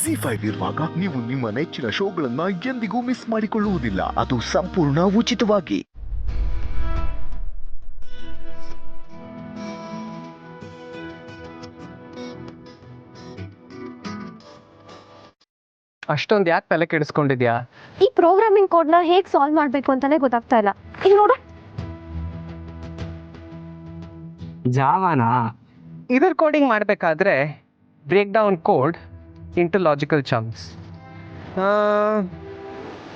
ಜಿ5 ಇರುವಾಗ ನೀವು ನಿಮ್ಮ ನೆಚ್ಚಿನ ಶೋಗಳನ್ನ ಎಂದಿಗೂ ಮಿಸ್ ಮಾಡಿಕೊಳ್ಳುವುದಿಲ್ಲ. ಅದು ಸಂಪೂರ್ಣ ಉಚಿತವಾಗಿ. ಅಷ್ಟೊಂದು ಯಾಕೆ ತಲೆ ಕೆಡಿಸ್ಕೊಂಡಿದ್ಯಾ? ಈ ಪ್ರೋಗ್ರಾಮಿಂಗ್ ಕೋಡ್ನ ಹೇಗೆ ಸಾಲ್ವ್ ಮಾಡಬೇಕು ಅಂತಾನೆ ಗೊತ್ತಾಗ್ತಾ ಇಲ್ಲ. ಇಲ್ಲಿ ನೋಡು. ಜಾವಾನಾ? ಇದರ ಕೋಡಿಂಗ್ ಮಾಡಬೇಕಾದ್ರೆ break down code into logical chunks,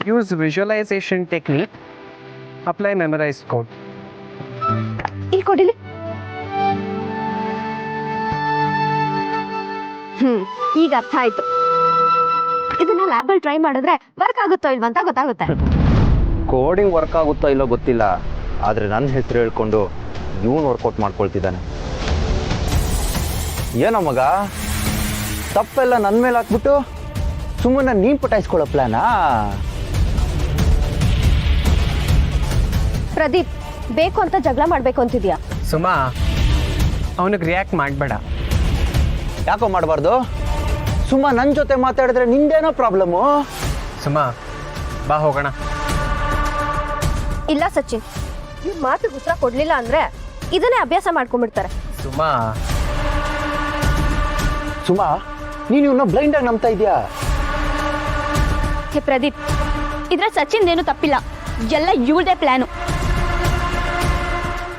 use visualization technique, apply memorize code. ಇಲ್ಲಿ ಕೊಡಿಲಿ. ಈಗ ಅರ್ಥ ಆಯ್ತು. ಇದನ್ನ ಲ್ಯಾಬಲ್ಲಿ ಟ್ರೈ ಮಾಡಿದ್ರೆ ವರ್ಕ್ ಆಗುತ್ತೋ ಇಲ್ವಾ ಅಂತ ಗೊತ್ತಾಗುತ್ತೆ. ಕೋಡಿಂಗ್ ವರ್ಕ್ ಆಗುತ್ತೋ ಇಲ್ಲೋ ಗೊತ್ತಿಲ್ಲ, ಆದರೆ ನನ್ನ ಹೆಸರು ಹೇಳ್ಕೊಂಡು ಇವನು ವರ್ಕೌಟ್ ಮಾಡ್ಕೊಳ್ತಿದ್ದಾನೆ. ಏನೋ ಮಗ, ತಪ್ಪೆಲ್ಲ ನನ್ನ ಮೇಲೆ ಹಾಕ್ಬಿಟ್ಟು ಸುಮ್ಮನೆ ನೀನು ಪಟಾಯಿಸ್ಕೊಳ್ಳೋ ಪ್ಲಾನಾ? ಪ್ರದೀಪ್, ಬೇಕು ಅಂತ ಜಗಳ ಮಾಡ್ಬೇಕು ಅಂತಿದ್ಯಾ? ಸುಮಾ, ಅವನಿಗೆ ರಿಯಾಕ್ಟ್ ಮಾಡಬೇಡ. ಯಾಕೋ ಮಾಡಬಾರ್ದು? ಸುಮ್ಮ ನನ್ನ ಜೊತೆ ಮಾತಾಡಿದ್ರೆ ನಿಂದೇನೋ ಪ್ರಾಬ್ಲಮ್ಮು. ಸುಮಾ, ಬಾ ಹೋಗೋಣ. ಇಲ್ಲ ಸಚಿನ್, ಈ ಮಾತು ಉತ್ತರ ಕೊಡ್ಲಿಲ್ಲ ಅಂದ್ರೆ ಇದನ್ನೇ ಅಭ್ಯಾಸ ಮಾಡ್ಕೊಂಡ್ಬಿಡ್ತಾರೆ. ಸುಮಾ ಸುಮಾ, ನೀನು ಇವನ್ನ ಬ್ಲೈಂಡಾಗಿ ನಂಬ್ತಾ ಇದೆಯಾ? ಹೇ ಪ್ರದೀಪ್, ಇದ್ರ ಸಚಿನ್ ಏನು ತಪ್ಪಿಲ್ಲ, ಎಲ್ಲ ಇವಳದೇ ಪ್ಲಾನು.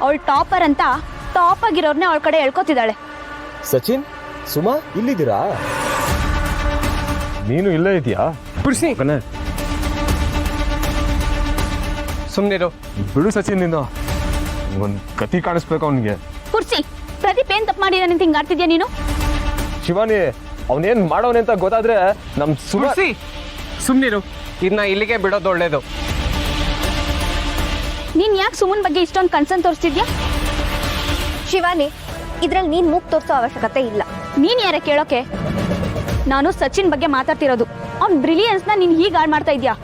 ಅವಳು ಟಾಪರ್ ಅಂತ ಟಾಪ್ ಆಗಿರೋರ್ನೇ ಅವಳ ಕಡೆ ಹೇಳ್ಕೊತಿದ್ದಾಳೆ. ಸಚಿನ್, ಸುಮಾ ಇಲ್ಲಿದ್ದೀರಾ? ನೀನು ಇಲ್ಲೇ ಇದೆಯಾ? ಬಿಡಿಸಿ ಸುಮ್ಮನಿರು. ಬಿಡು ಸಚಿನ್, ನೀನು ಒಂದು ಕತಿ ಕಾಣಿಸ್ಬೇಕು ಅವನಿಗೆ. ಕುರ್ಸಿ, ಪ್ರದೀಪ್ ಏನ್ ತಪ್ಪು ಮಾಡಿದಾನೆ ಅಂತ ಹಿಂಗ್ ಆಡ್ತಿದ್ಯಾ ನೀನು? ಶಿವಾನಿ, ಅವನೇನ್ ಮಾಡೋನೆ ಅಂತ ಗೊತ್ತಾದ್ರೆ ನಮ್ ಸುಮಾ. ಸುಮ್ಮನಿರು, ಇದನ್ನ ಇಲ್ಲಿಗೆ ಬಿಡೋದು ಒಳ್ಳೇದು. ನೀನ್ ಯಾಕೆ ಸುಮನ್ ಬಗ್ಗೆ ಇಷ್ಟೊಂದು ಕನ್ಸರ್ನ್ ತೋರಿಸ್ತಿದ್ಯಾ? ಶಿವಾನಿ, ಇದ್ರಲ್ಲಿ ನೀನ್ ಮೂಗ್ ತೋರಿಸೋ ಅವಶ್ಯಕತೆ ಇಲ್ಲ. ನೀನ್ ಯಾರ ಕೇಳೋಕೆ? ನಾನು ಸಚಿನ್ ಬಗ್ಗೆ ಮಾತಾಡ್ತಿರೋದು. ಅವ್ನ್ ಬ್ರಿಲಿಯನ್ಸ್ನ ನೀನ್ ಹೀಗೆ ಹಾಳು ಮಾಡ್ತಾ ಇದ್ಯಾ?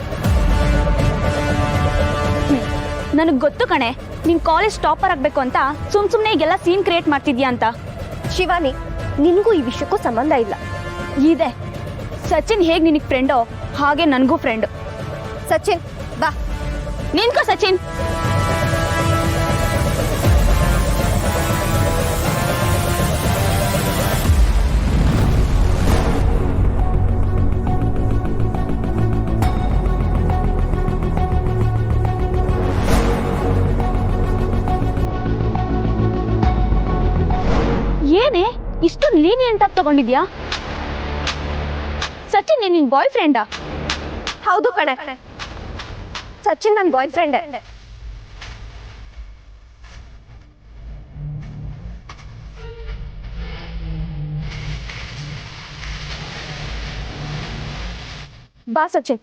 ನನಗೆ ಗೊತ್ತು ಕಣೆ, ನೀನ್ ಕಾಲೇಜ್ ಟಾಪರ್ ಆಗ್ಬೇಕು ಅಂತ ಸುಮ್ನೆ ಈಗೆಲ್ಲ ಸೀನ್ ಕ್ರಿಯೇಟ್ ಮಾಡ್ತಿದ್ಯಾ ಅಂತ. ಶಿವಾನಿ, ನಿನಗೂ ಈ ವಿಷಯಕ್ಕೂ ಸಂಬಂಧ ಇಲ್ಲ. ಇದೆ. ಸಚಿನ್ ಹೇಗೆ ನಿನಗೆ ಫ್ರೆಂಡೋ ಹಾಗೆ ನನಗೂ ಫ್ರೆಂಡು. ಸಚಿನ್ ಬಾ. ನಿನ್ಕೋ ಸಚಿನ್. ಏನೇ ಇಷ್ಟು ಲೀನಿಯಂಟ್ ಆಗಿ ತಗೊಂಡಿದ್ಯಾ? ಸಚಿನ್ ನಿನ್ ಬಾಯ್ ಫ್ರೆಂಡಾ? ಹೌದು ಕಣೆ, ಸಚಿನ್ ನನ್ನ ಬಾಯ್ ಫ್ರೆಂಡ್. ಬಾ ಸಚಿನ್.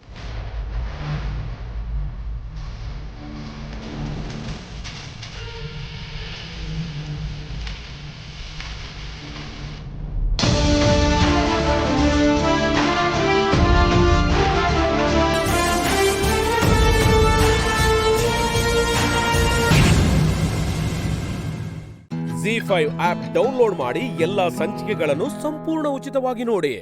ಜಿ5 ಆಪ್ ಡೌನ್ಲೋಡ್ ಮಾಡಿ ಎಲ್ಲಾ ಸಂಚಿಕೆಗಳನ್ನು ಸಂಪೂರ್ಣ ಉಚಿತವಾಗಿ ನೋಡಿ.